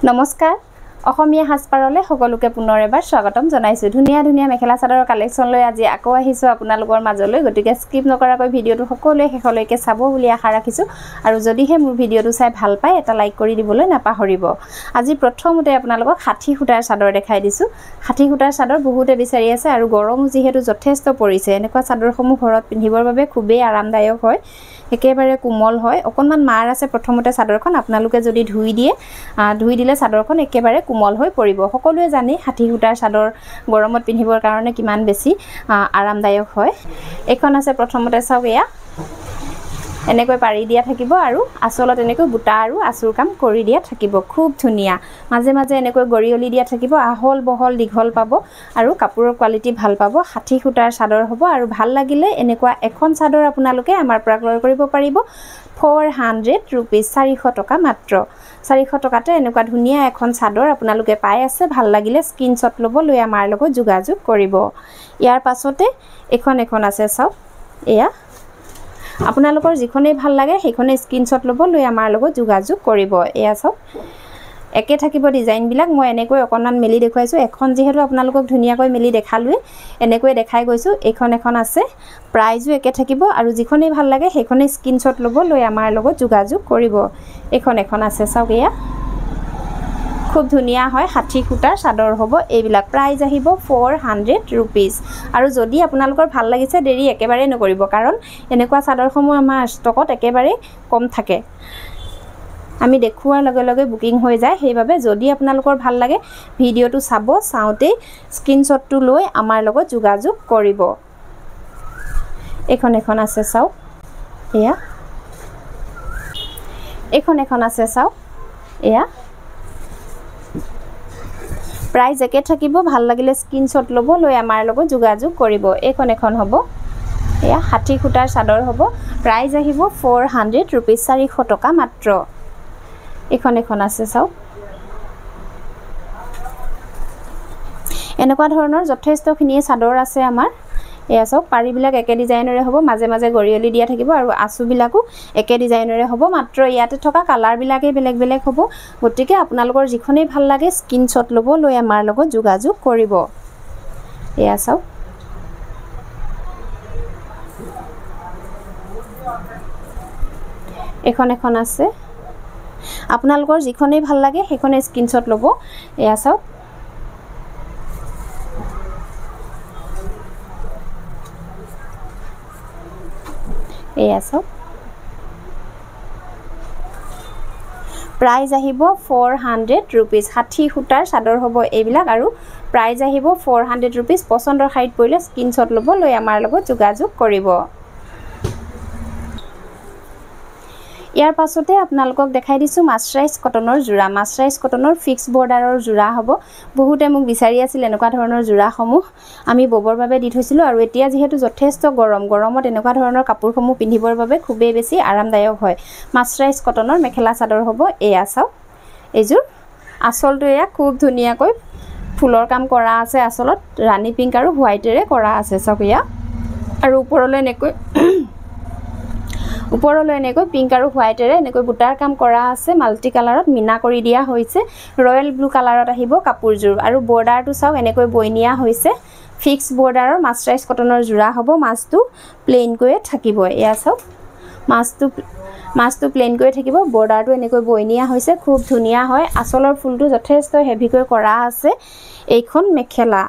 নমস্কাৰ অসমীয়া হাসপাৰলে সকলোকে পুনৰ এবাৰ স্বাগতম জনাইছো ধুনিয়া ধুনিয়া মেখেলা চাদৰৰ কালেকচন লৈ আজি আকৌ আহিছো আপোনালোকৰ মাজলৈ গতিকে স্কিপ নকৰাকৈ ভিডিওটো সকলোৱে শেষলৈকে চাব বুলি আশা ৰাখিছো আৰু যদিহে মোৰ ভিডিওটো চাই ভাল পায় এটা লাইক কৰি দিবলৈ নাপাহৰিব আজি প্ৰথমতে আপোনালোকক 60 ফুটাৰ চাদৰ দেখাই দিছো 60 ফুটাৰ চাদৰ বহুতে বিচাৰি আছে আৰু গৰম যিহেতু যথেষ্ট পৰিছে এনেকুৱা চাদৰসমূহ ঘৰত পিন্ধিবৰ বাবে খুবেই আৰামদায়ক হয় একেবাৰে কোমল হয় অকনমান মাৰ আছে প্ৰথমতে চাদৰখন আপোনালোকে যদি ধুই দিলে চাদৰখন একেবাৰে কোমল হৈ পৰিব সকলোৱে জানে 60 ফুটাৰ চাদৰ গৰমত পিন্ধিবৰ কাৰণে কিমান বেছি আৰামদায়ক হয় এখন আছে প্ৰথমতে চাওক এয়া এনেকৈ পাৰি দিয়া থাকিব আৰু আসলত এনেকৈ বুটা আৰু আসুৰ কাম কৰি দিয়া থাকিব খুব ধুনিয়া মাজে মাজে এনেকৈ গৰিয়লি দিয়া থাকিব আহল বহল দীঘল পাব আৰু কাপোৰৰ কোৱালিটি ভাল পাব 60 ফুটাৰ চাদৰ হ'ব আৰু ভাল লাগিলে এনেকুৱা এখন চাদৰ আপোনালোকে আমাৰ পৰা ক্ৰয় কৰিব পাৰিব 400 रुपीस 400 টকা মাত্ৰ 400 টকাতে এনেকুৱা ধুনিয়া এখন চাদৰ আপোনালোকে পাই আছে ভাল লাগিলে স্ক্ৰিনশ্বট ল'ব লৈ আমাৰ লগত যোগাযোগ কৰিব ইয়াৰ পাছতে এখন আছে চাওক এয়া আপোনালোকৰ যিখনে ভাল লাগে সেইখনে স্ক্ৰিনশ্বট ল'ব লৈ আমাৰ লগত যোগাযোগ কৰিব এয়া চাওক একে থাকিব ডিজাইন বিলাক মই এনেকৈ অকনমান মেলি দেখুৱাইছো এখন যেহেতু আপোনালোকক ধুনিয়াকৈ মেলি দেখালুৱে এনেকৈ দেখাই গৈছো এখন আছে প্ৰাইজও একে থাকিব আৰু যিখনে ভাল লাগে সেইখনে স্ক্ৰিনশ্বট ল'ব লৈ আমাৰ লগত যোগাযোগ কৰিব এখন আছে চাওক এয়া খুব ধুনিয়া হয় 60 ফুটাৰ চাদৰ হ'ব এইবিলাক প্ৰাইজ আহিব 400 रुपीस আৰু যদি আপোনালোকৰ ভাল লাগিছে দেৰি একেবাৰে নকৰিব কাৰণ এনেকুৱা চাদৰসমূহ আমাৰ ষ্টকত একেবাৰে কম থাকে আমি দেখুৱাৰ লগে লগে বুকিং হৈ যায় সেইভাবে যদি আপোনালোকৰ ভাল লাগে ভিডিওটো চাব চাওতে স্ক্ৰিনশ্বটটো লৈ আমাৰ লগত যোগাযোগ কৰিব এখন আছে চাওক এয়া এখন আছে চাওক এয়া প্ৰাইস একে থাকিব ভাল লাগিলে স্ক্ৰিনশ্বট ল'ব লৈ আমাৰ লগত যোগাযোগ কৰিব এখন হ'ব এয়া 60 ফুটাৰ চাদৰ হ'ব প্ৰাইস আহিব 400 रुपीस 400 টকা মাত্ৰ এখন আছে চাওক এনেকুৱা ধৰণৰ যথেষ্টখিনি চাদৰ আছে আমাৰ এয়া চাওক পাৰিবিলাক একে ডিজাইনৰে হ'ব মাজে মাজে গৰিয়লি দিয়া থাকিব আৰু আসুবিলাকো একে ডিজাইনৰে হ'ব মাত্ৰ ইয়াতে থকা কালাৰ বিলাকে বেলেগ হ'ব গতিকে আপোনালোকৰ যিখনে ভাল লাগে স্ক্ৰিনশ্বট ল'ব লৈ আমাৰ লগত যোগাযোগ কৰিব এয়া চাওক এখন আছে আপোনালোকৰ যিখনে ভাল লাগে সেইখনে স্ক্ৰিনশ্বট ল'ব এয়া চাওক এয়া চাওক প্ৰাইস আহিব 400 रुपीस 60 ফুটাৰ চাদৰ হ'ব এইবিলাক আৰু প্ৰাইস আহিব 400 रुपीस পছন্দৰ হাইট পৰিলে স্ক্ৰিনশ্বট ল'ব লৈ আমাৰ লগত যোগাযোগ কৰিব ইয়াৰ পাছতে আপোনালোকক দেখাই দিছো মাছৰাইজ কটনৰ জোৰা মাছৰাইজ কটনৰ ফিক্স বৰ্ডাৰৰ জোৰা হ'ব বহুতে মোক বিচাৰি আছিল এনেকুৱা ধৰণৰ জোৰাসমূহ আমি ববৰ বাবে দি থৈছিলো আৰু এতিয়া যেহেতু যথেষ্ট গৰমত এনেকুৱা ধৰণৰ কাপোৰসমূহ পিন্ধিবৰ বাবে খুবেই বেছি আৰামদায়ক হয় মাছৰাইজ কটনৰ মেখেলা চাদৰ হ'ব এয়া চাওক এজোৰ আসলটো এয়া খুব ধুনিয়াকৈ ফুলৰ কাম কৰা আছে আসলত ৰাণী পিংক আৰু হোৱাইটেৰে কৰা আছে চাওক এয়া আৰু ওপৰলৈ এনেকৈ পিংক আৰু হোৱাইটেৰে এনেকৈ বুটাৰ কাম কৰা আছে মাল্টি কালাৰত মিনা কৰি দিয়া হৈছে ৰয়েল ব্লু কালাৰত আহিব কাপোৰজোৰ আৰু বৰ্ডাৰটো চাওক এনেকৈ বইনিয়া হৈছে ফিক্স বৰ্ডাৰৰ মাছৰাইজ কটনৰ জোৰা হ'ব মাছটো প্লেন কৈয়ে থাকিব এয়া চাওক মাছটো প্লেন কৈয়ে থাকিব বৰ্ডাৰটো এনেকৈ বইনিয়া হৈছে খুব ধুনিয়া হয় আসলৰ ফুলটো যথেষ্ট হেভিকৈ কৰা আছে এইখন মেখেলা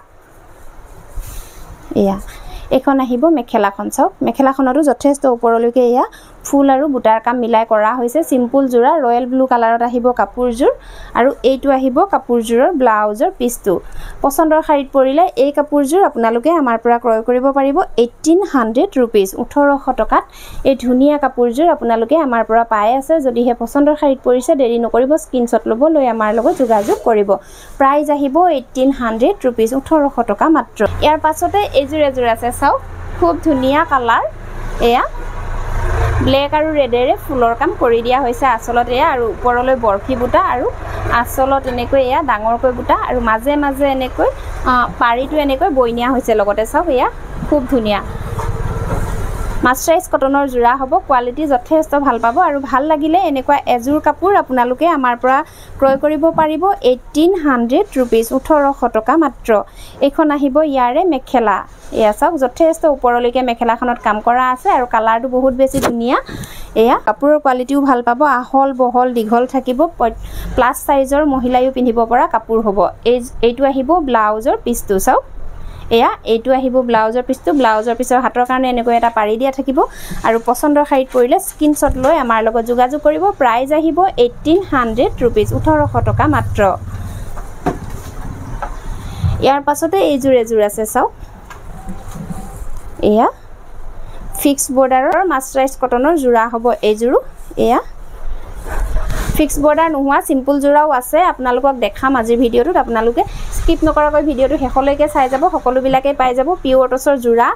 এয়া এখন আহিব মেখেলাখন চাওক মেখেলাখনতো যথেষ্ট ওপৰলৈকে এয়া ফুল আৰু বুটাৰ কাম মিলাই কৰা হৈছে সিম্পল জোৰা ৰয়েল ব্লু কালাৰত আহিব কাপোৰজোৰ আৰু এইটো আহিব কাপোৰজোৰৰ ব্লাউজৰ পিছটো পছন্দৰ শাৰীত পৰিলে এই কাপোৰজোৰ আপোনালোকে আমাৰ পৰা ক্ৰয় কৰিব পাৰিব 1800 रुपीस 1800 টকাত এই ধুনিয়া কাপোৰজোৰ আপোনালোকে আমাৰ পৰা পাই আছে যদিহে পছন্দৰ শাৰীত পৰিছে দেৰি নকৰিব স্ক্ৰিনশ্বট ল'ব লৈ আমাৰ লগত যোগাযোগ কৰিব প্ৰাইস আহিব 1800 रुपीस 1800 টকা মাত্ৰ ইয়াৰ পাছতে এজোৰ আছে চাওক খুব ধুনিয়া কালাৰ এয়া ব্লেক আৰু ৰেডেৰে ফুলৰ কাম কৰি দিয়া হৈছে আসলত এয়া আৰু ওপৰলৈ বৰফি বুটা আৰু আসলত এনেকৈ এয়া ডাঙৰকৈ বুটা আৰু মাজে মাজে এনেকৈ পাৰিটো এনেকৈ বইনিয়া হৈছে লগতে চাওক এয়া খুব ধুনিয়া মাছৰাইজ কটনৰ জোৰা হ'ব কোৱালিটি যথেষ্ট ভাল পাব আৰু ভাল লাগিলে এনেকুৱা এজোৰ কাপোৰ আপোনালোকে আমাৰ পৰা ক্ৰয় কৰিব পাৰিব 1800 रुपीस 1800 টকা মাত্ৰ এখন আহিব ইয়াৰে মেখেলা এয়া চাওক যথেষ্ট ওপৰলৈকে মেখেলাখনত কাম কৰা আছে আৰু কালাৰটো বহুত বেছি ধুনীয়া এয়া কাপোৰৰ কোৱালিটিও ভাল পাব আহল বহল দীঘল থাকিব প্লাস সাইজৰ মহিলায়ো পিন্ধিব পৰা কাপোৰ হ'ব এইটো আহিব ব্লাউজৰ পিছটো চাওক এয়া এইটো আহিব ব্লাউজৰ পিছৰ হাতৰ কাৰণে এনেকৈ এটা পাৰি দিয়া থাকিব আৰু পছন্দৰ শাৰীত পৰিলে স্ক্ৰিনশ্বট লৈ আমাৰ লগত যোগাযোগ কৰিব প্ৰাইস আহিব 1800 रुपीस 1800 টকা মাত্ৰ ইয়াৰ পাছতে এইজোৰ আছে চাওক এয়া ফিক্স বৰ্ডাৰৰ মাছৰাইজ কটনৰ জোৰা হ'ব এইজোৰো এয়া ফিক্স বৰ্ডাৰ নোহোৱা সিম্পল জোৰাও আছে আপোনালোকক দেখাম আজিৰ ভিডিওটোত আপোনালোকে স্কিপ নকৰাকৈ ভিডিওটো শেষলৈকে চাই যাব সকলোবিলাকে পাই যাব পিওৰ টছৰ জোৰা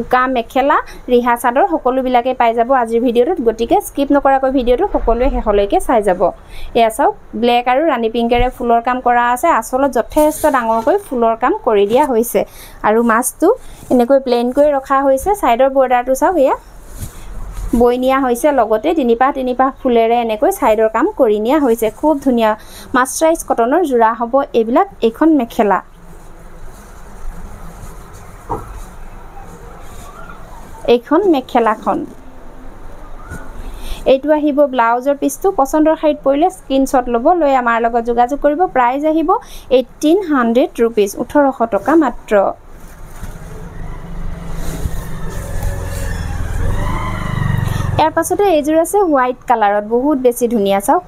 উকা মেখেলা ৰিহা চাদৰ সকলোবিলাকে পাই যাব আজিৰ ভিডিওটোত গতিকে স্কিপ নকৰাকৈ ভিডিওটো সকলোৱে শেষলৈকে চাই যাব এয়া চাওক ব্লেক আৰু ৰাণী পিংকেৰে ফুলৰ কাম কৰা আছে আসলত যথেষ্ট ডাঙৰকৈ ফুলৰ কাম কৰি দিয়া হৈছে আৰু মাছটো এনেকৈ প্লেনকৈ ৰখা হৈছে সাইডৰ বৰ্ডাৰটো চাওক এয়া বই নিয়া হৈছে লগতে তিনিপাহ ফুলেৰে এনেকৈ সাইডৰ কাম কৰি নিয়া হৈছে খুব ধুনীয়া মাছৰাইজ কটনৰ জোৰা হ'ব এইবিলাক এখন মেখেলা এইখন মেখেলাখন এইটো আহিব ব্লাউজৰ পিছটো পছন্দৰ শাৰীত পৰিলে স্ক্ৰিনশ্বট ল'ব লৈ আমাৰ লগত যোগাযোগ কৰিব প্ৰাইস আহিব 1800 रुपीस 1800 টকা মাত্ৰ ইয়াৰ পাছতে এইজোৰ আছে হোৱাইট কালাৰত বহুত বেছি ধুনীয়া চাওক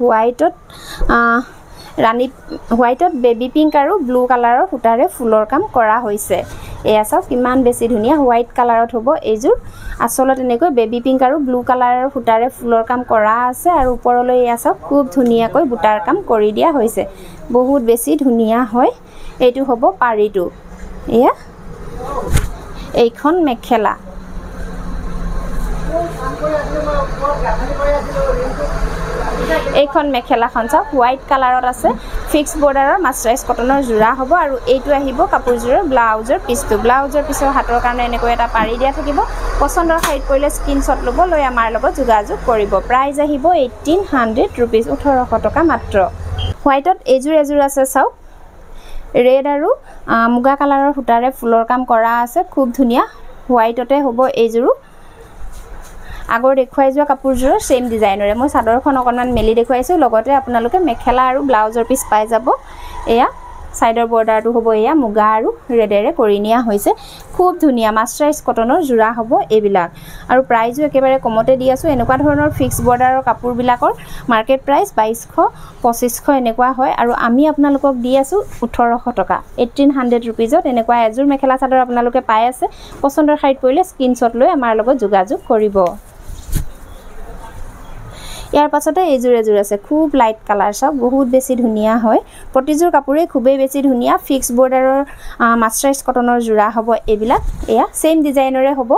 হোৱাইটত বেবি পিংক আৰু ব্লু কালাৰৰ সূতাৰে ফুলৰ কাম কৰা হৈছে এয়া চাওক কিমান বেছি ধুনীয়া হোৱাইট কালাৰত হ'ব এইজোৰ আসলত এনেকৈ বেবি পিংক আৰু ব্লু কালাৰৰ সূতাৰে ফুলৰ কাম কৰা আছে আৰু ওপৰলৈ এয়া চাওক খুব ধুনীয়াকৈ বুটাৰ কাম কৰি দিয়া হৈছে বহুত বেছি ধুনীয়া হয় এইটো হ'ব পাৰিটো এয়া এইখন মেখেলা এইখন মেখেলাখন চাওক হোৱাইট কালাৰত আছে ফিক্স বৰ্ডাৰৰ মাছৰাইজ কটনৰ জোৰা হ'ব আৰু এইটো আহিব কাপোৰজোৰৰ ব্লাউজৰ পিছৰ হাতৰ কাৰণে এনেকৈ এটা পাৰি দিয়া থাকিব পছন্দৰ শাৰীত পৰিলে স্ক্ৰিনশ্বট ল'ব লৈ আমাৰ লগত যোগাযোগ কৰিব প্ৰাইস আহিব 1800 रुपीस 1800 টকা মাত্ৰ হোৱাইটত এজোৰ আছে চাওক ৰেড আৰু মুগা কালাৰৰ সূতাৰে ফুলৰ কাম কৰা আছে খুব ধুনীয়া হোৱাইটতে হ'ব এইজোৰো আগৰ দেখুৱাই যোৱা কাপোৰজোৰৰ সেম ডিজাইনৰে মই চাদৰখন অকনমান মেলি দেখুৱাইছো লগতে আপোনালোকে মেখেলা আৰু ব্লাউজৰ পিছ পাই যাব এয়া সাইডৰ বৰ্ডাৰটো হ'ব এয়া মুগা আৰু ৰেডেৰে কৰি নিয়া হৈছে খুব ধুনীয়া মাছৰাইজ কটনৰ জোৰা হ'ব এইবিলাক আৰু প্ৰাইজো একেবাৰে কমতে দি আছো এনেকুৱা ধৰণৰ ফিক্স বৰ্ডাৰৰ কাপোৰবিলাকৰ মাৰ্কেট প্ৰাইস 2200 2500 এনেকুৱা হয় আৰু আমি আপোনালোকক দি আছো 1800 টকা 1800 रुपीसত এনেকুৱা এজোৰ মেখেলা চাদৰ আপোনালোকে পাই আছে পছন্দৰ শাৰীত পৰিলে স্ক্ৰিনশ্বট লৈ আমাৰ লগত যোগাযোগ কৰিব ইয়াৰ পাছতে এইজোৰ আছে খুব লাইট কালাৰ চাওক বহুত বেছি ধুনীয়া হয় প্ৰতিজোৰ কাপোৰে খুবেই বেছি ধুনীয়া ফিক্স বৰ্ডাৰৰ মাছৰাইজ কটনৰ জোৰা হ'ব এইবিলাক এয়া সেম ডিজাইনৰে হ'ব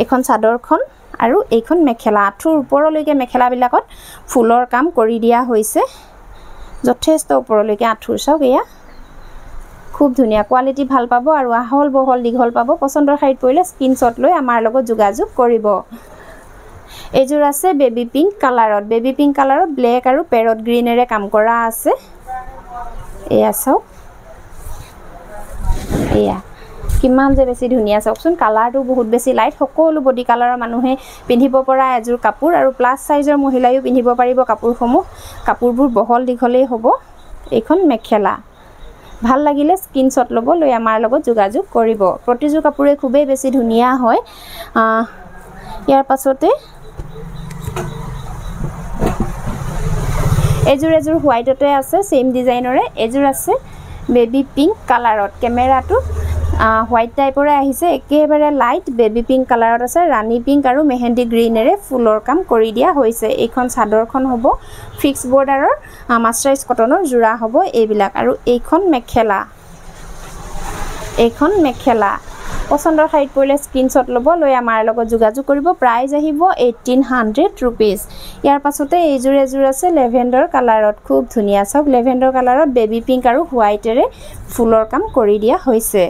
এখন চাদৰখন আৰু এইখন মেখেলা আঠুৰ ওপৰলৈকে মেখেলাবিলাকত ফুলৰ কাম কৰি দিয়া হৈছে যথেষ্ট ওপৰলৈকে আঠুৰ চাওক এয়া খুব ধুনীয়া কোৱালিটি ভাল পাব আৰু আহল বহল দীঘল পাব পছন্দৰ শাৰীত পৰিলে স্ক্ৰিনশ্বট লৈ আমাৰ লগত যোগাযোগ কৰিব এইজোৰ আছে বেবি পিংক কালাৰত ব্লেক আৰু পেৰট গ্ৰীনেৰে কাম কৰা আছে এয়া চাওক এয়া কিমান যে বেছি ধুনীয়া চাওকচোন কালাৰটো বহুত বেছি লাইট সকলো বডি কালাৰৰ মানুহে পিন্ধিব পৰা এজোৰ কাপোৰ আৰু প্লাস সাইজৰ মহিলায়ো পিন্ধিব পাৰিব কাপোৰবোৰ বহল দীঘলেই হ'ব এইখন মেখেলা ভাল লাগিলে স্ক্ৰিনশ্বট ল'ব লৈ আমাৰ লগত যোগাযোগ কৰিব প্ৰতিজোৰ কাপোৰে খুবেই বেছি ধুনীয়া হয় ইয়াৰ পাছতে এজোৰ হোৱাইটতে আছে সেম ডিজাইনৰে এজোৰ আছে বেবি পিংক কালাৰত কেমেৰাটো হোৱাইট টাইপৰে আহিছে একেবাৰে লাইট বেবি পিংক কালাৰত আছে ৰাণী পিংক আৰু মেহেন্দি গ্ৰীনেৰে ফুলৰ কাম কৰি দিয়া হৈছে এইখন চাদৰখন হ'ব ফিক্স বৰ্ডাৰৰ মাছৰাইজ কটনৰ জোৰা হ'ব এইবিলাক আৰু এইখন মেখেলা পছন্দৰ শাৰীত পৰিলে স্ক্ৰিনশ্বট ল'ব লৈ আমাৰ লগত যোগাযোগ কৰিব প্ৰাইস আহিব 1800 रुपीस ইয়াৰ পাছতে এইজোৰ আছে লেভেণ্ডাৰ কালাৰত খুব ধুনীয়া চাওক লেভেণ্ডাৰ কালাৰত বেবি পিংক আৰু হোৱাইটেৰে ফুলৰ কাম কৰি দিয়া হৈছে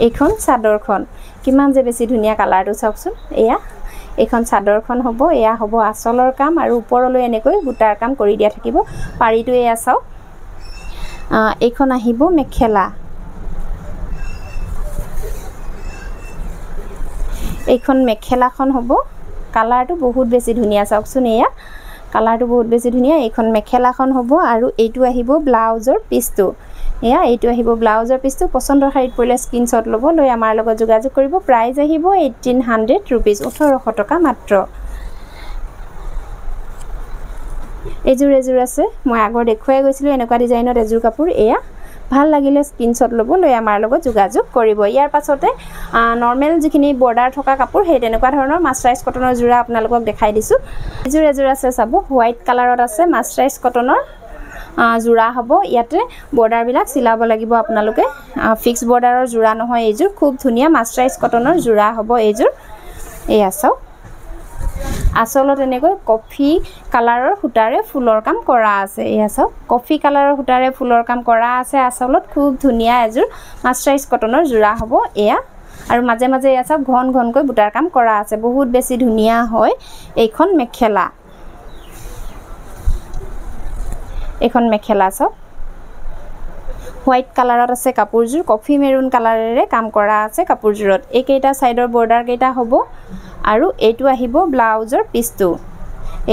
এইখন চাদৰখন কিমান যে বেছি ধুনীয়া কালাৰটো চাওকচোন এয়া এইখন চাদৰখন হ'ব এয়া হ'ব আচলৰ কাম আৰু ওপৰলৈ এনেকৈ বুটাৰ কাম কৰি দিয়া থাকিব পাৰিটো এয়া চাওক এইখন আহিব মেখেলা এইখন মেখেলাখন হ'ব কালাৰটো বহুত বেছি ধুনীয়া চাওকচোন এয়া কালাৰটো বহুত বেছি ধুনীয়া এইখন মেখেলাখন হ'ব আৰু এইটো আহিব ব্লাউজৰ পিচটো এয়া এইটো আহিব ব্লাউজৰ পিচটো পছন্দৰ শাৰীত পৰিলে স্ক্ৰিনশ্বট ল'ব লৈ আমাৰ লগত যোগাযোগ কৰিব প্ৰাইস আহিব 1800 रुपीस 1800 টকা মাত্ৰ এজোৰ আছে মই আগৰ দেখুৱাই গৈছিলো এনেকুৱা ডিজাইনৰ এজোৰ কাপোৰ এয়া ভাল লাগিলে স্ক্ৰিনশ্বট ল'ব লৈ আমাৰ লগত যোগাযোগ কৰিব ইয়াৰ পাছতে নৰ্মেল যিখিনি বৰ্ডাৰ থকা কাপোৰ সেই তেনেকুৱা ধৰণৰ মাস্টাৰাইজ কটনৰ জোৰা আপোনালোকক দেখাই দিছো এজোৰ আছে চাব হোৱাইট কালাৰত আছে মাস্টাৰাইজ কটনৰ জোৰা হ'ব ইয়াতে বৰ্ডাৰ বিলাক চিলাব লাগিব আপোনালোকে ফিক্স বৰ্ডাৰৰ জোৰা নহয় এইজোৰ খুব ধুনীয়া মাস্টাৰাইজ কটনৰ জোৰা হ'ব এইজোৰ এয়া চাওক আসলত এনেকৈ কফি কালাৰৰ সূতাৰে ফুলৰ কাম কৰা আছে এয়া চাওক কফি কালাৰৰ সূতাৰে ফুলৰ কাম কৰা আছে আসলত খুব ধুনীয়া এজোৰ মাস্টাৰাইজ কটনৰ জোৰা হ'ব এয়া আৰু মাজে মাজে এয়া চাওক ঘনকৈ বুটাৰ কাম কৰা আছে বহুত বেছি ধুনীয়া হয় এইখন মেখেলা চাওক হোৱাইট কালাৰত আছে কাপোৰজোৰ কফি মেৰুন কালাৰেৰে কাম কৰা আছে কাপোৰজোৰত এইকেইটা সাইডৰ বৰ্ডাৰ কেইটা হ'ব আৰু এইটো আহিব ব্লাউজৰ পিচটো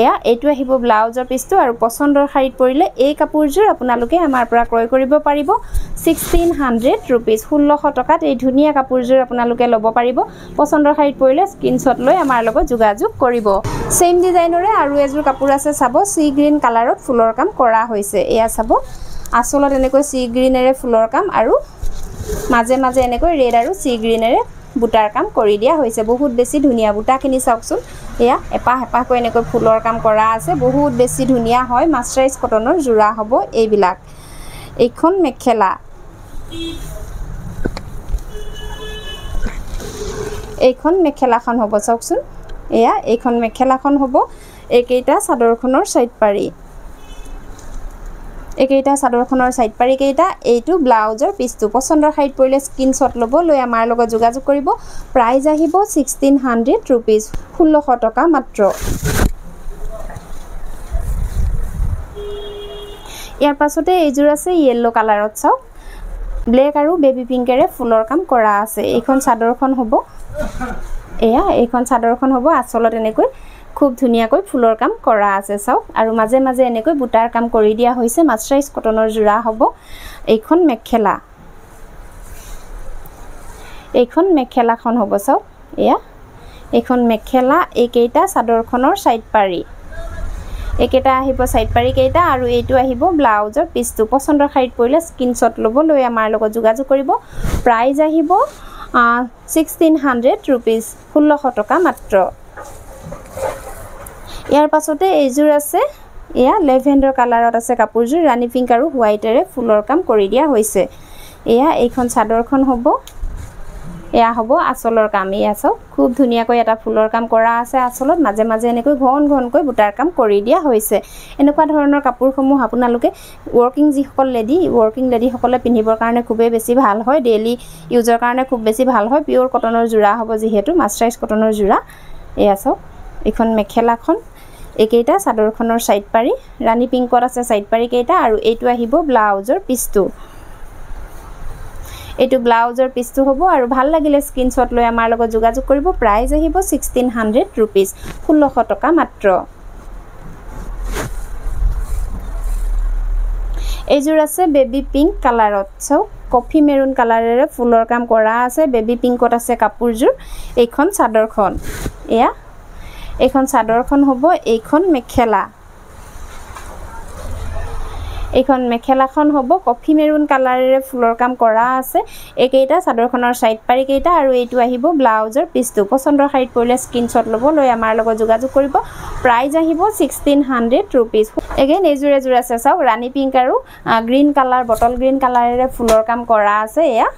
এয়া এইটো আহিব ব্লাউজৰ পিচটো আৰু পছন্দৰ শাৰীত পৰিলে এই কাপোৰজোৰ আপোনালোকে আমাৰ পৰা ক্ৰয় কৰিব পাৰিব 1600 रुपीस 1600 টকাত এই ধুনীয়া কাপোৰজোৰ আপোনালোকে ল'ব পাৰিব পছন্দৰ শাৰীত পৰিলে স্ক্ৰিনশ্বট লৈ আমাৰ লগত যোগাযোগ কৰিব সেম ডিজাইনৰে আৰু এজোৰ কাপোৰ আছে চাব সি গ্ৰীন কালাৰত ফুলৰ কাম কৰা হৈছে এয়া চাব আসলত এনেকৈ সি গ্ৰীনেৰে ফুলৰ কাম আৰু মাজে মাজে এনেকৈ ৰেড আৰু সি গ্ৰীনেৰে বুটাৰ কাম কৰি দিয়া হৈছে বহুত বেছি ধুনীয়া বুটাখিনি চাওকচোন এয়া এপাহ কৈ এনেকৈ ফুলৰ কাম কৰা আছে বহুত বেছি ধুনীয়া হয় মাস্টাৰাইজ কটনৰ জোৰা হ'ব এইবিলাক এইখন মেখেলাখন হ'ব চাওকচোন এয়া এইখন মেখেলাখন হ'ব এইকেইটা চাদৰখনৰ সাইড পাৰি এইকেইটা চাদৰখনৰ সাইড পাৰি কেইটা এইটো ব্লাউজৰ পিচটো পছন্দৰ শাৰীত পৰিলে স্ক্ৰিনশ্বট ল'ব লৈ আমাৰ লগত যোগাযোগ কৰিব প্ৰাইস আহিব 1600 रुपीस 1600 টকা মাত্ৰ ইয়াৰ পাছতে এইজোৰ আছে ইয়েলো কালাৰত চাওক ব্লেক আৰু বেবি পিংকেৰে ফুলৰ কাম কৰা আছে এইখন চাদৰখন হ'ব এয়া এইখন চাদৰখন হ'ব আসলত এনেকৈ খুব ধুনীয়াকৈ ফুলৰ কাম কৰা আছে চাওক আৰু মাজে মাজে এনেকৈ বুটাৰ কাম কৰি দিয়া হৈছে মাস্টাৰাইজ কটনৰ জোৰা হ'ব এইখন মেখেলাখন হ'ব চাওক এয়া এইখন মেখেলা এইকেইটা চাদৰখনৰ সাইড পাৰি এইকেইটা আহিব সাইড পাৰি কেইটা আৰু এইটো আহিব ব্লাউজৰ পিচটো পছন্দৰ শাৰীত পৰিলে স্ক্ৰিনশ্বট ল'ব লৈ আমাৰ লগত যোগাযোগ কৰিব প্ৰাইস আহিব 1600 रुपीस 1600 টকা মাত্ৰ ইয়াৰ পাছতে এইজোৰ আছে এয়া লেভেণ্ডাৰ কালাৰত আছে কাপোৰজোৰ ৰাণী পিংক আৰু হোৱাইটেৰে ফুলৰ কাম কৰি দিয়া হৈছে এয়া এইখন চাদৰখন হ'ব এয়া হ'ব আসলৰ কাম এয়া চাওক খুব ধুনীয়াকৈ এটা ফুলৰ কাম কৰা আছে আসলত মাজে মাজে এনেকৈ ঘনকৈ বুটাৰ কাম কৰি দিয়া হৈছে এনেকুৱা ধৰণৰ কাপোৰসমূহ আপোনালোকে ওয়াৰ্কিং লেডি সকলে পিন্ধিবৰ কাৰণে খুবেই বেছি ভাল হয় ডেইলি ইউজৰ কাৰণে খুব বেছি ভাল হয় পিওৰ কটনৰ জোৰা হ'ব যিহেতু মাস্টাৰাইজ কটনৰ জোৰা এয়া চাওক এইখন মেখেলাখন এইকেইটা চাদৰখনৰ সাইড পাৰি ৰাণী পিংকত আছে সাইড পাৰি কেইটা আৰু এইটো আহিব ব্লাউজৰ পিচটো এইটো ব্লাউজৰ পিচটো হ'ব আৰু ভাল লাগিলে স্ক্ৰিনশ্বট লৈ আমাৰ লগত যোগাযোগ কৰিব প্ৰাইস আহিব 1600 रुपीस 1600 টকা মাত্ৰ এইজোৰ আছে বেবি পিংক কালাৰত চাওক কফি মেৰুন কালাৰেৰে ফুলৰ কাম কৰা আছে বেবি পিংকত আছে কাপোৰজোৰ এইখন চাদৰখন এয়া এইখন চাদৰখন হ'ব এইখন মেখেলাখন হ'ব কফি মেৰুন কালাৰেৰে ফুলৰ কাম কৰা আছে এইকেইটা চাদৰখনৰ সাইড পাৰি কেইটা আৰু এইটো আহিব ব্লাউজৰ পিচটো পছন্দৰ শাৰীত পৰিলে স্ক্ৰিনশ্বট ল'ব লৈ আমাৰ লগত যোগাযোগ কৰিব প্ৰাইস আহিব 1600 रुपीस এগেইন এইজোৰ আছে চাওক ৰাণী পিংক আৰু গ্ৰীন কালাৰ বটল গ্ৰীন কালাৰেৰে ফুলৰ কাম কৰা আছে এয়া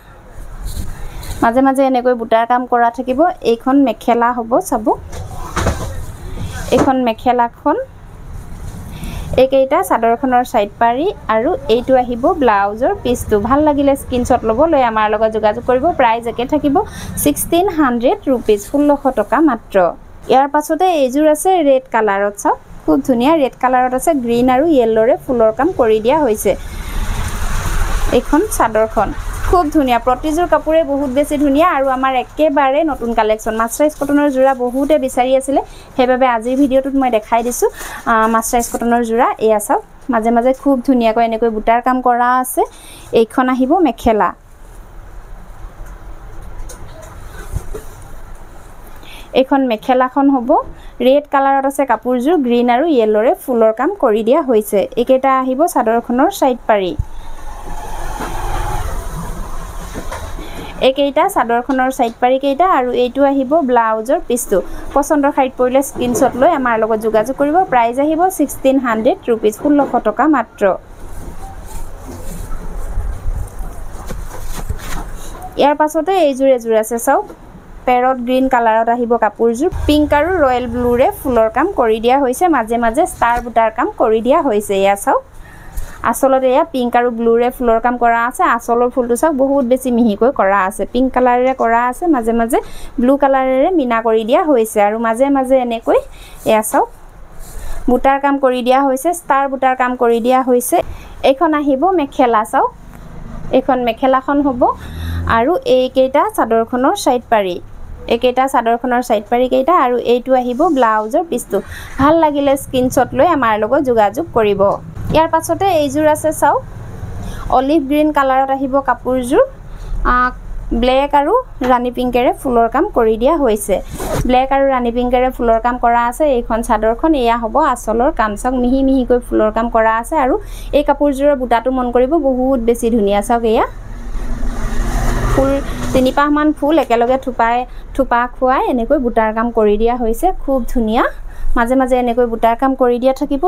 মাজে মাজে এনেকৈ বুটাৰ কাম কৰা থাকিব এইখন মেখেলা হ'ব চাব এইখন মেখেলাখন এইকেইটা চাদৰখনৰ সাইড পাৰি আৰু এইটো আহিব ব্লাউজৰ পিছটো ভাল লাগিলে স্ক্ৰিনশ্বট ল'ব লৈ আমাৰ লগত যোগাযোগ কৰিব প্ৰাইস একে থাকিব 1600 रुपीस 1600 টকা মাত্ৰ ইয়াৰ পাছতে এইজোৰ আছে ৰেড কালাৰত চাওক খুব ধুনিয়া ৰেড কালাৰত আছে গ্ৰীন আৰু ইয়েলোৰে ফুলৰ কাম কৰি দিয়া হৈছে এখন চাদৰখন খুব ধুনিয়া প্ৰতিজোৰ কাপোৰে বহুত বেছি ধুনিয়া আৰু আমাৰ একেবাৰে নতুন কালেকচন মাছৰাইজ কটনৰ জোৰা বহুতে বিচাৰি আছিল হেবাবে আজিৰ ভিডিওটোত মই দেখাই দিছো মাছৰাইজ কটনৰ জোৰা এয়া চাওক মাজে মাজে খুব ধুনিয়াকৈ এনেকৈ বুটাৰ কাম কৰা আছে এইখন আহিব মেখেলা এখন মেখেলাখন হ'ব ৰেড কালাৰত আছে কাপোৰজোৰ গ্ৰীন আৰু ইয়েলোৰে ফুলৰ কাম কৰি দিয়া হৈছে একেটা আহিব চাদৰখনৰ সাইড পাৰি একেইটা চাদৰখনৰ সাইড পাৰি কেইটা আৰু এইটো আহিব ব্লাউজৰ পিছটো পছন্দৰ খাইত পৰিলে স্ক্ৰিনশ্বট লৈ আমাৰ লগত যোগাযোগ কৰিব প্ৰাইস আহিব 1600 रुपीस 1600 টকা মাত্ৰ ইয়াৰ পাছতে এইজোৰ এজোৰ আছে চাওক পেৰট গ্ৰীন কালাৰত আহিব কাপোৰজোৰ পিংক আৰু ৰয়েল ব্লুৰে ফুলৰ কাম কৰি দিয়া হৈছে মাজে মাজে ষ্টাৰ বুটাৰ কাম কৰি দিয়া হৈছে ইয়া চাওক আসলতে ইয়া পিংক আৰু ব্লুৰে ফুলৰ কাম কৰা আছে আসলৰ ফুলটো চাওক বহুত বেছি মিহিকৈ কৰা আছে পিংক কালাৰেৰে কৰা আছে মাজে মাজে ব্লু কালাৰেৰে মিনা কৰি দিয়া হৈছে আৰু মাজে মাজে এনেকৈ ইয়া চাওক বুটাৰ কাম কৰি দিয়া হৈছে ষ্টাৰ বুটাৰ কাম কৰি দিয়া হৈছে এখন আহিব মেখেলা চাওক এখন মেখেলাখন হ'ব আৰু এইকেইটা চাদৰখনৰ সাইড পাৰি একেটা চাদৰখনৰ সাইড পাৰি কেইটা আৰু এইটো আহিব ব্লাউজৰ পিছটো ভাল লাগিলে স্ক্ৰিনশ্বট লৈ আমাৰ লগত যোগাযোগ কৰিব ইয়াৰ পাছতে এইজোৰ আছে চাও অলিভ গ্ৰীন কালাৰত আহিব কাপোৰজোৰ ব্লেক আৰু ৰাণী পিংকেৰে ফুলৰ কাম কৰি দিয়া হৈছে ব্লেক আৰু ৰাণী পিংকেৰে ফুলৰ কাম কৰা আছে এইখন চাদৰখন এয়া হ'ব আসলৰ কাম চাওক মিহি মিহিকৈ ফুলৰ কাম কৰা আছে আৰু এই কাপোৰজোৰৰ বুটাটো মন কৰিব বহুত বেছি ধুনিয়া চাওক এয়া ফুল তিনিপাহ মান ফুল একেলগে থুপা খুৱাই এনেকৈ বুটাৰ কাম কৰি দিয়া হৈছে খুব ধুনিয়া মাজে মাজে এনেকৈ বুটাৰ কাম কৰি দিয়া থাকিব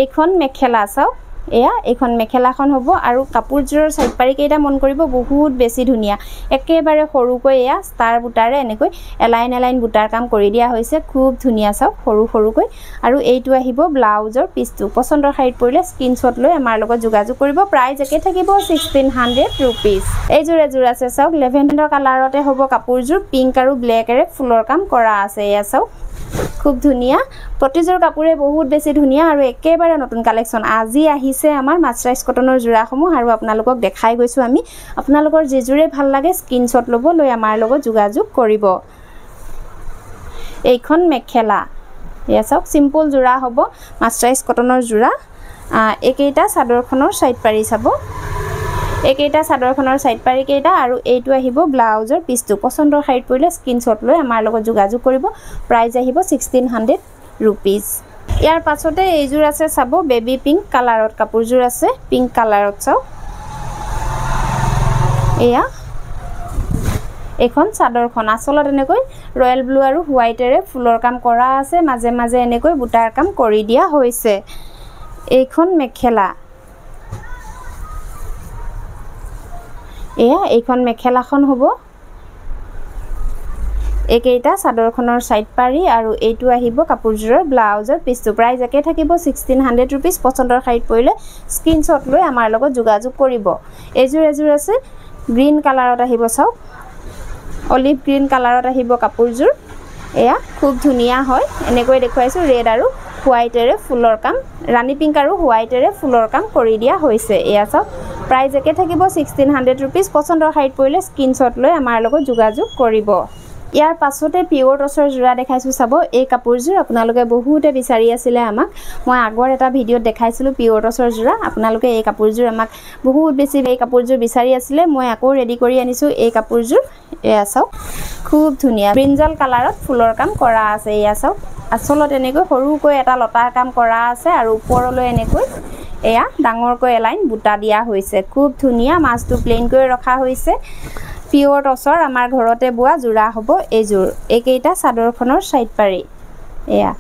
এইখন মেখেলা চাওক এয়া এইখন মেখেলাখন হ'ব আৰু কাপোৰজোৰৰ সাইড পাৰি কেইটা মন কৰিব বহুত বেছি ধুনিয়া একেবাৰে সৰুকৈ এয়া ষ্টাৰ বুটাৰে এনেকৈ এলাইন বুটাৰ কাম কৰি দিয়া হৈছে খুব ধুনিয়া চাওক সৰুকৈ আৰু এইটো আহিব ব্লাউজৰ পিছটো পছন্দৰ খাইত পৰিলে স্ক্ৰিনশ্বট লৈ আমাৰ লগত যোগাযোগ কৰিব প্ৰাইস একে থাকিব 1600 रुपीस এইজোৰ এজোৰ আছে চাওক লেভেণ্ডাৰ কালাৰতে হ'ব কাপোৰজোৰ পিংক আৰু ব্লেকৰে ফুলৰ কাম কৰা আছে এয়া চাওক খুব ধুনিয়া প্ৰতিজোৰ কাপোৰে বহুত বেছি ধুনিয়া আৰু একেবাৰে নতুন কালেকচন আজি আহিছে আমাৰ মাছৰাইজ কটনৰ জোৰাসমূহ আৰু আপোনালোকক দেখাই গৈছো আমি আপোনালোকৰ যে জোৰে ভাল লাগে স্ক্ৰিনশ্বট ল'ব লৈ আমাৰ লগত যোগাযোগ কৰিব এইখন মেখেলা এয়া চাওক সিম্পল জোৰা হ'ব মাছৰাইজ কটনৰ জোৰা একেইটা চাদৰখনৰ সাইড পাৰি চাব একেইটা চাদৰখনৰ সাইড পাৰি কেইটা আৰু এইটো আহিব ব্লাউজৰ পিছটো পছন্দৰ খাইত পৰিলে স্ক্ৰিনশ্বট লৈ আমাৰ লগত যোগাযোগ কৰিব প্ৰাইস আহিব 1600 रुपीस ইয়াৰ পাছতে এইজোৰ আছে চাব বেবি পিংক কালাৰত কাপোৰজোৰ আছে পিংক কালাৰত চাও এয়া এখন চাদৰখন আসলত এনেকৈ ৰয়েল ব্লু আৰু হোৱাইটেৰে ফুলৰ কাম কৰা আছে মাজে মাজে এনেকৈ বুটাৰ কাম কৰি দিয়া হৈছে এইখন মেখেলা এয়া এইখন মেখেলাখন হ'ব একেইটা চাদৰখনৰ সাইড পাৰি আৰু এইটো আহিব কাপোৰজোৰৰ ব্লাউজৰ পিছটো প্ৰাইস একে থাকিব 1600 रुपीस পছন্দৰ খাইত পৰিলে স্ক্ৰিনশ্বট লৈ আমাৰ লগত যোগাযোগ কৰিব এইজোৰ এজোৰ আছে গ্ৰীন কালাৰত আহিব চাওক অলিভ গ্ৰীন কালাৰত আহিব কাপোৰজোৰ এয়া খুব ধুনিয়া হয় এনেকৈ দেখুৱাইছো ৰেড আৰু হোৱাইটেৰে ফুলৰ কাম ৰাণী পিংক আৰু হোৱাইটেৰে ফুলৰ কাম কৰি দিয়া হৈছে এয়া চাওক প্ৰাইস একে থাকিব 1600 रुपीस পছন্দৰ খাইত পৰিলে স্ক্ৰিনশ্বট লৈ আমাৰ লগত যোগাযোগ কৰিব ইয়াৰ পাছতে পিওৰ টছৰ জোৰা দেখাইছো চাব এই কাপোৰজোৰ আপোনালোকে বহুতে বিচাৰি আছিল আমাক মই আগৰ এটা ভিডিওত দেখাইছিলো পিওৰ টছৰ জোৰা আপোনালোকে এই কাপোৰজোৰ আমাক বহুত বেছি এই কাপোৰজোৰ বিচাৰি আছিল মই আকৌ ৰেডি কৰি আনিছো এই কাপোৰজোৰ এয়া চাওক খুব ধুনিয়া ব্ৰিঞ্জল কালাৰত ফুলৰ কাম কৰা আছে এয়া চাওক আসলত এনেকৈ সৰুকৈ এটা লতাৰ কাম কৰা আছে আৰু ওপৰলৈ এনেকৈ এয়া ডাঙৰকৈ এলাইন বুটা দিয়া হৈছে খুব ধুনিয়া মাছটো প্লেন কৰি ৰখা হৈছে পিওৰ টছৰ আমাৰ ঘৰতে বোৱা জোৰা হ'ব এইজোৰ একেইটা চাদৰখনৰ সাইড পাৰি এয়া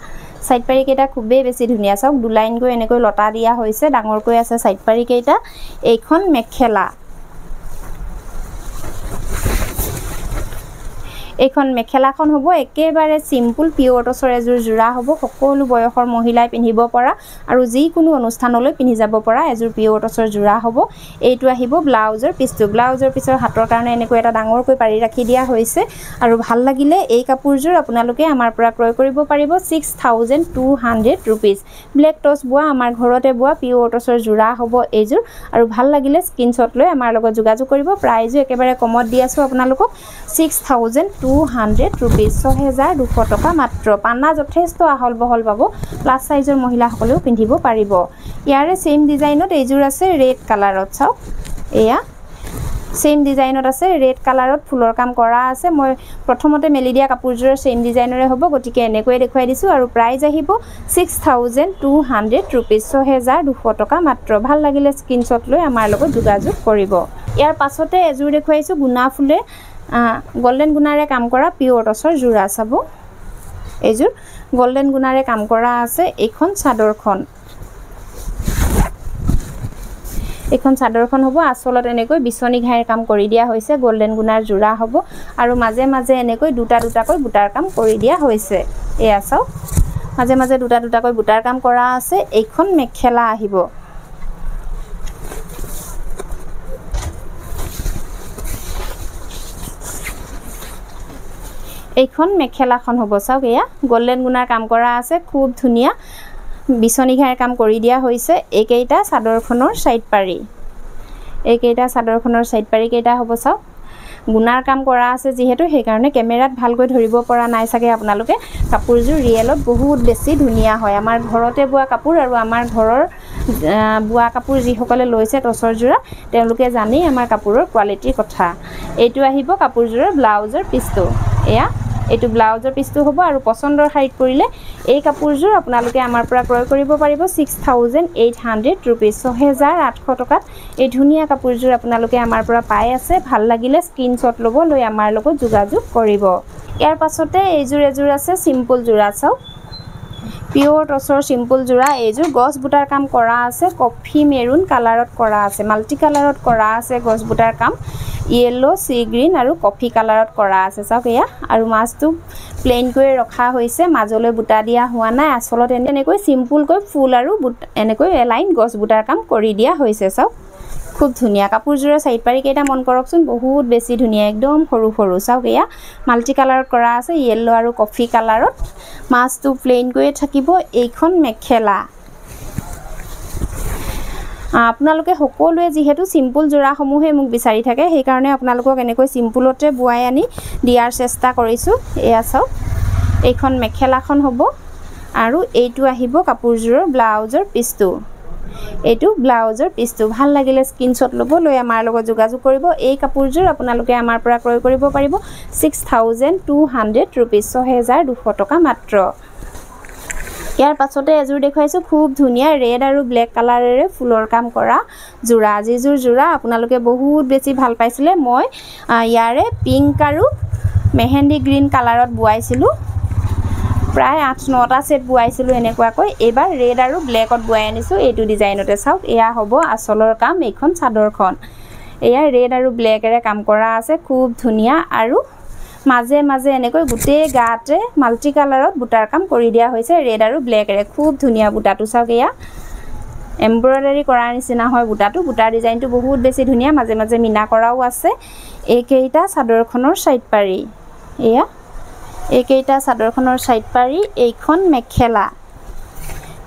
সাইড পাৰি কেইটা খুবেই বেছি ধুনিয়া চাওক দুলাইন গৈ এনেকৈ লতা দিয়া হৈছে ডাঙৰকৈ আছে সাইড পাৰি কেইটা এইখন মেখেলা এইখন মেখেলাখন হ'ব একেবাৰে সিম্পল পিওৰ টচৰ এযোৰ জোৰা হ'ব সকলো বয়সৰ মহিলাই পিন্ধিব পৰা আৰু যিকোনো অনুষ্ঠানলৈ পিন্ধি যাব পৰা এযোৰ পিওৰ টচৰ জোৰা হ'ব এইটো আহিব ব্লাউজৰ পিছটো ব্লাউজৰ পিছৰ হাতৰ কাৰণে এনেকৈ এটা ডাঙৰকৈ পাৰি ৰাখি দিয়া হৈছে আৰু ভাল লাগিলে এই কাপোৰযোৰ আপোনালোকে আমাৰ পৰা ক্ৰয় কৰিব পাৰিব 6200 रुपीस ব্লেক টচ বোৱা আমাৰ ঘৰতে বোৱা পিওৰ টচৰ জোৰা হ'ব এইযোৰ আৰু ভাল লাগিলে স্ক্ৰিনশ্বট লৈ আমাৰ লগত যোগাযোগ কৰিব প্ৰাইজো একেবাৰে কমত দি আছো আপোনালোকক 6200 रुपीस 6200 টকা মাত্ৰ পানা যথেষ্ট আহল বহল পাব প্লাস সাইজৰ মহিলাসকলেও পিন্ধিব পাৰিব ইয়াৰে সেম ডিজাইনত এইযোৰ আছে ৰেড কালাৰত চাওক এয়া सेम डिजाइनत আছে ৰেড কালাৰত ফুলৰ কাম কৰা আছে মই প্ৰথমতে মেলি দিয়া কাপোৰজোৰ সেম ডিজাইনৰে হ'ব গটিকে এনেকৈ দেখুৱাই দিছো আৰু প্ৰাইস আহিব 6200 रुपीस 6200 টকা মাত্ৰ ভাল লাগিলে স্ক্ৰিনশ্বট লৈ আমাৰ লগত যোগাযোগ কৰিব ইয়াৰ পাছতে এজোৰ দেখুৱাইছো গুনা ফুলে গোল্ডেন গুনাৰে কাম কৰা পিওৰ টচৰ জোৰা চাব এজোৰ গোল্ডেন গুনাৰে কাম কৰা আছে এইখন চাদৰখন এখন চাদৰখন হ'ব আসলত এনেকৈ বিছনি ঘাইৰ কাম কৰি দিয়া হৈছে গোল্ডেন গুনাৰ জোৰা হ'ব আৰু মাজে মাজে এনেকৈ দুটা দুটাকৈ বুটাৰ কাম কৰি দিয়া হৈছে এয়া চাও মাজে মাজে দুটা দুটাকৈ বুটাৰ কাম কৰা আছে এইখন মেখেলা আহিব এইখন মেখেলাখন হ'ব চাওক এয়া গোল্ডেন গুনাৰ কাম কৰা আছে খুব ধুনিয়া বিছনি ঘাইৰ কাম কৰি দিয়া হৈছে এইকেইটা চাদৰখনৰ সাইড পাৰি এইকেইটা চাদৰখনৰ সাইড পাৰি কেইটা হ'ব চাও গুনাৰ কাম কৰা আছে যেহেতু সেই কাৰণে ক্যামেৰাত ভালকৈ ধৰিব পৰা নাই সাগে আপোনালোকে কাপোৰজোৰ ৰিয়েলত বহুত বেছি ধুনিয়া হয় আমাৰ ঘৰতে বুৱা কাপোৰ আৰু আমাৰ ঘৰৰ বুৱা কাপোৰ যি সকলে লৈছে টচৰ জোৰা তেওঁলোকে জানি আমাৰ কাপোৰৰ কোৱালিটিৰ কথা এইটো আহিব কাপোৰজোৰৰ ব্লাউজৰ পিছটো এয়া এইটো ব্লাউজৰ পিছটো হ'ব আৰু পছন্দৰ শাৰীত পৰিলে এই কাপোৰজোৰ আপোনালোকে আমাৰ পৰা ক্ৰয় কৰিব পাৰিব 6800 रुपीस 6800 টকাত এই ধুনিয়া কাপোৰজোৰ আপোনালোকে আমাৰ পৰা পাই আছে ভাল লাগিলে স্ক্ৰিনশ্বট ল'ব লৈ আমাৰ লগত যোগাযোগ কৰিব ইয়াৰ পাছতে এইজোৰ এজোৰ আছে সিম্পল জোৰা চাও পিওৰ টচৰ সিম্পল জোৰা এইজোৰ গছ বুটাৰ কাম কৰা আছে কফি মেৰুন কালাৰত কৰা আছে মাল্টি কালাৰত কৰা আছে গছ বুটাৰ কাম येलो सी ग्रीन আৰু কফি কালাৰত কৰা আছে চাওক এয়া আৰু মাছটো প্লেন কৰি ৰখা হৈছে মাজলৈ বুটা দিয়া হোৱা নাই আসলত এনেকৈ সিম্পল কৈ ফুল আৰু এনেকৈ এলাইন গছ বুটাৰ কাম কৰি দিয়া হৈছে চাওক খুব ধুনিয়া কাপোৰজোৰৰ সাইড পাৰি কেইটা মন কৰকচোন বহুত বেছি ধুনিয়া একদম সৰু সৰু চাওক এয়া মাল্টি কালাৰত কৰা আছে येलो আৰু কফি কালাৰত মাছটো প্লেন কৰি থাকিব এইখন মেখেলা আপোনালোকে সকলোৱে যেহেতু সিম্পল জোৰা সমূহে মোক বিচাৰি থাকে সেই কাৰণে আপোনালোকক এনেকৈ সিম্পলতে বুৱাই আনি দিয়াৰ চেষ্টা কৰিছো এয়া চাও এইখন মেখেলাখন হ'ব আৰু এইটো আহিব কাপোৰজোৰৰ ব্লাউজৰ পিছটো এইটো ব্লাউজৰ পিছটো ভাল লাগিলে স্ক্ৰিনশ্বট ল'ব লৈ আমাৰ লগত যোগাযোগ কৰিব এই কাপোৰজোৰ আপোনালোকে আমাৰ পৰা ক্ৰয় কৰিব পাৰিব 6200 रुपीस 6200 টকা মাত্ৰ ইয়াৰ পাছতে এজোৰ দেখুৱাইছো খুব ধুনিয়া ৰেড আৰু ব্ল্যাক কালাৰেৰে ফুলৰ কাম কৰা জোৰা যিজোৰ জোৰা আপোনালোকে বহুত বেছি ভাল পাইছিলে মই ইয়াৰে পিংক আৰু মেহেন্দি গ্ৰীন কালাৰত বুৱাইছিলো প্ৰায় 8-9টা সেট বুৱাইছিলো এনেকুৱাকৈ এবাৰ ৰেড আৰু ব্ল্যাকত বুৱাই আনিছো এইটো ডিজাইনতে চাওক এয়া হ'ব আসলৰ কাম এইখন চাদৰখন এয়া ৰেড আৰু ব্ল্যাকেৰে কাম কৰা আছে খুব ধুনিয়া আৰু মাজে মাজে এনেকৈ গুটে গাতে মাল্টি কালাৰত বুটাৰ কাম কৰি দিয়া হৈছে ৰেড আৰু ব্ল্যাকেৰে খুব ধুনিয়া বুটাটো চাওক এয়া এমব্ৰয়ডাৰী কৰা নিচিনা হয় বুটাটো বুটাৰ ডিজাইনটো বহুত বেছি ধুনিয়া মাজে মাজে মিনা কৰাও আছে এইকেইটা চাদৰখনৰ সাইড পাৰি এয়া এইকেইটা চাদৰখনৰ সাইড পাৰি এইখন মেখেলা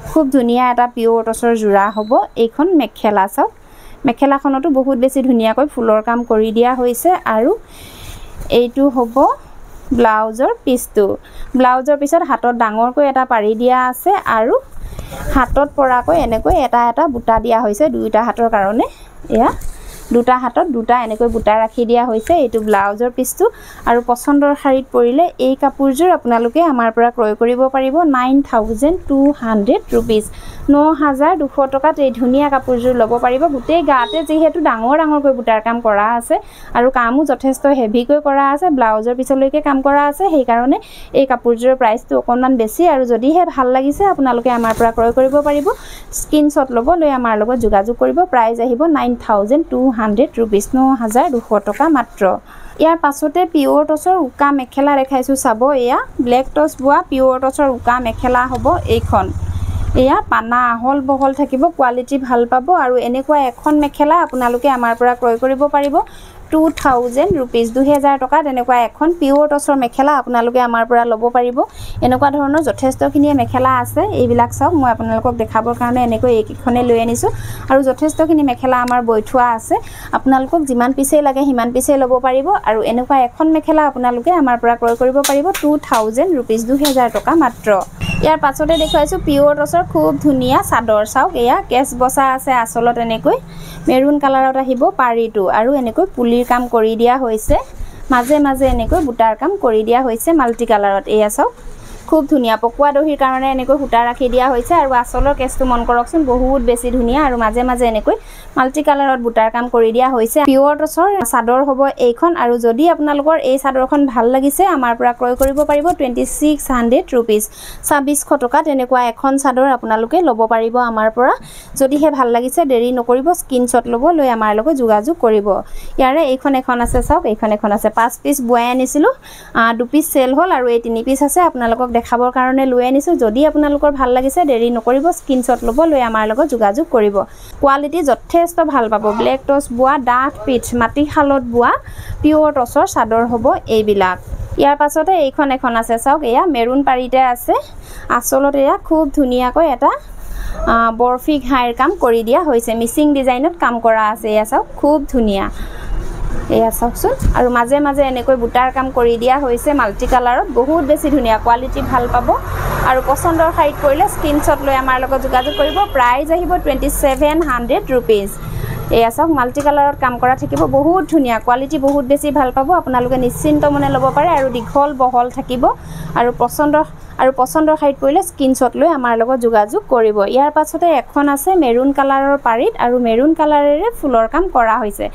খুব ধুনিয়া এটা পিওৰ টচৰ জোৰা হ'ব এইখন মেখেলা চাওক মেখেলাখনতো বহুত বেছি ধুনিয়াকৈ ফুলৰ কাম কৰি দিয়া হৈছে আৰু এইটো হ'ব ব্লাউজৰ পিছটো ব্লাউজৰ পিছত হাতত ডাঙৰকৈ এটা পাৰি দিয়া আছে আৰু হাতত পৰাকৈ এনেকৈ এটা এটা বুটা দিয়া হৈছে দুইটা হাতৰ কাৰণে এয়া দুটা হাতত দুটা এনেকৈ বুটা ৰাখি দিয়া হৈছে এইটো ব্লাউজৰ পিছটো আৰু পছন্দৰ শাৰীত পৰিলে এই কাপোৰজোৰ আপোনালোকে আমাৰ পৰা ক্ৰয় কৰিব পাৰিব 9200 रुपीस 9200 টকাত এই ধুনীয়া কাপোৰযোৰ ল'ব পাৰিব গোটেই গাতে যেহেতু ডাঙৰ ডাঙৰকৈ বুটাৰ কাম কৰা আছে আৰু কামো যথেষ্ট হেভিকৈ কৰা আছে ব্লাউজৰ পিছলৈকে কাম কৰা আছে সেই কাৰণে এই কাপোৰযোৰৰ প্ৰাইচটো অকনমান বেছি আৰু যদিহে ভাল লাগিছে আপোনালোকে আমাৰ পৰা ক্ৰয় কৰিব পাৰিব স্ক্ৰিনশ্বট ল'ব লৈ আমাৰ লগত যোগাযোগ কৰিব প্ৰাইস আহিব 9200 रुपीस 9200 টকা মাত্ৰ ইয়াৰ পাছতে পিওৰ টছৰ উকা মেখেলা দেখাইছো চাব এয়া ব্লেক টছ বুৱা পিওৰ টছৰ উকা মেখেলা হ'ব এইখন এয়া পানা হল বহল থাকিব কোৱালিটি ভাল পাব আৰু এনেকুৱা এখন মেখেলা আপোনালোকে আমাৰ পৰা ক্ৰয় কৰিব পাৰিব 2000 रुपीस 2000 টকা তেনেকুৱা এখন পিওৰ টছৰ মেখেলা আপোনালোকে আমাৰ পৰা ল'ব পাৰিব এনেকুৱা ধৰণৰ যথেষ্টখিনি মেখেলা আছে এইবিলাক চাওক মই আপোনালোকক দেখাবৰ কাৰণে এনেকৈ এইখনে লৈ আনিছো আৰু যথেষ্টখিনি মেখেলা আমাৰ বৈঠোৱা আছে আপোনালোকক যিমান পিছে লাগে হিমান পিছে ল'ব পাৰিব আৰু এনেকুৱা এখন মেখেলা আপোনালোকে আমাৰ পৰা ক্ৰয় কৰিব পাৰিব 2000 रुपीस 2000 টকা মাত্ৰ ইয়াৰ পাছতে দেখাইছো পিওৰ টছৰ খুব ধুনিয়া চাদৰ চাওক এয়া কেছ বসা আছে আসলত এনেকৈ মেৰুন কালাৰত আহিব পাৰিটো আৰু এনেকৈ পুলিৰ কাম কৰি দিয়া হৈছে মাজে মাজে এনেকৈ বুটাৰ কাম কৰি দিয়া হৈছে মাল্টি কালাৰত এয়া চাওক খুব ধুনিয়া পকুৱা দহিৰ কাৰণে এনেকৈ হুটা ৰাখি দিয়া হৈছে আৰু আসলৰ কেছটো মন কৰকচোন বহুত বেছি ধুনিয়া আৰু মাজে মাজে এনেকৈ মাল্টি কালাৰত বুটাৰ কাম কৰি দিয়া হৈছে পিওৰ টছৰ চাদৰ হ'ব এইখন আৰু যদি আপোনালোকৰ এই চাদৰখন ভাল লাগিছে আমাৰ পৰা ক্ৰয় কৰিব পাৰিব 2600 रुपीस 2600 টকা তেনেকুৱা এখন চাদৰ আপোনালোকে ল'ব পাৰিব আমাৰ পৰা যদিহে ভাল লাগিছে দেৰি নকৰিব স্ক্ৰিনশ্বট ল'ব লৈ আমাৰ লগত যোগাযোগ কৰিব ইয়াৰে এইখন এখন আছে চাওক এইখন এখন আছে 5 পিস বুৱাই আনিছিলো 2 পিস সেল হ'ল আৰু এই 3 পিস আছে আপোনালোকক দেখাবৰ কাৰণে লৈ আনিছো যদি আপোনালোকৰ ভাল লাগিছে দেৰি নকৰিব স্ক্ৰিনশ্বট ল'ব লৈ আমাৰ লগত যোগাযোগ কৰিব কোৱালিটি যথেষ্ট ভাল পাব ব্লেক টছ বুৱা ডাঠ পিচ মাটি খালত বুৱা পিওৰ টছৰ চাদৰ হ'ব এইবিলাক ইয়াৰ পাছতে এইখন এখন আছে চাওক এয়া মেৰুন পাৰিতে আছে আসলত এয়া খুব ধুনিয়াকৈ এটা বৰফি ঘাইৰ কাম কৰি দিয়া হৈছে মিচিং ডিজাইনত কাম কৰা আছে এয়া চাওক খুব ধুনিয়া এয়া চাওকচোন আৰু মাজে মাজে এনেকৈ বুটাৰ কাম কৰি দিয়া হৈছে মাল্টি কালাৰত বহুত বেছি ধুনিয়া কোৱালিটি ভাল পাব আৰু পছন্দৰ খাইত কৰিলে স্ক্ৰিনশ্বট লৈ আমাৰ লগত যোগাযোগ কৰিব প্ৰাইস আহিব 2700 रुपीस এয়া চাওক মাল্টি কালাৰত কাম কৰা থাকিব বহুত ধুনিয়া কোৱালিটি বহুত বেছি ভাল পাব আপোনালোকে নিশ্চিন্ত মনে ল'ব পাৰে আৰু দীঘল বহল থাকিব আৰু পছন্দৰ খাইত পৰিলে স্ক্ৰিনশ্বট লৈ আমাৰ লগত যোগাযোগ কৰিব ইয়াৰ পাছতে এখন আছে মেৰুন কালাৰৰ পাৰিত আৰু মেৰুন কালাৰেৰে ফুলৰ কাম কৰা হৈছে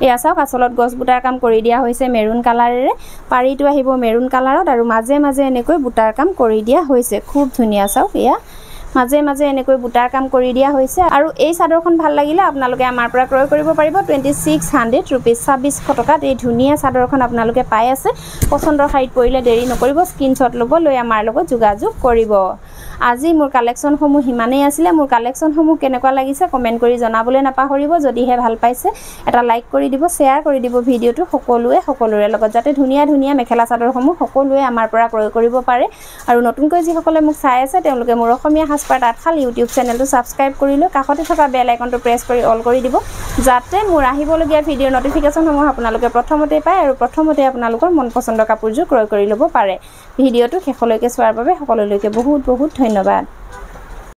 এয়া চাওক আসলত গছ বুটাৰ কাম কৰি দিয়া হৈছে মেৰুন কালাৰেৰে পাৰিটো আহিব মেৰুন কালাৰত আৰু মাজে মাজে এনেকৈ বুটাৰ কাম কৰি দিয়া হৈছে খুব ধুনিয়া চাওক এয়া মাজে মাজে এনেকৈ বুটাৰ কাম কৰি দিয়া হৈছে আৰু এই চাদৰখন ভাল লাগিলে আপোনালোকে আমাৰ পৰা ক্ৰয় কৰিব পাৰিব 2600 रुपीस 2600 টকাত এই ধুনিয়া চাদৰখন আপোনালোকে পাই আছে পছন্দৰ খাইত পৰিলে দেৰি নকৰিব স্ক্ৰিনশ্বট ল'ব লৈ আমাৰ লগত যোগাযোগ কৰিব আজি মোৰ কালেকশনসমূহ হিমানেই আছিল মোৰ কালেকশনসমূহ কেনেকুৱা লাগিছে কমেন্ট কৰি জনাবলৈ নাপাহৰিব যদিহে ভাল পাইছে এটা লাইক কৰি দিব শেয়াৰ কৰি দিব ভিডিওটো সকলোৰে লগত যাতে ধুনিয়া ধুনিয়া মেখেলা চাদৰসমূহ সকলোৱে আমাৰ পৰা ক্ৰয় কৰিব পাৰে আৰু নতুনকৈ যি সকলে মোক চাই আছে তেওঁলোকে মোৰ অসমীয়া হাছপাৰ তাঁতশাল ইউটিউব চেনেলটো সাবস্ক্ৰাইব কৰি লৈ কাষতে থকা বেল আইকনটো প্ৰেছ কৰি অল কৰি দিব যাতে মোৰ আহিবলগীয়া ভিডিঅ'ৰ নটিফিকেশনসমূহ আপোনালোকে প্ৰথমতে পায় আৰু প্ৰথমতে আপোনালোকৰ মন পছন্দৰ কাপোৰযোৰ ক্ৰয় কৰি ল'ব পাৰে ভিডিঅ'টো শেষলৈকে চোৱাৰ বাবে সকলোলৈকে বহুত বহুত ধন্যবাদ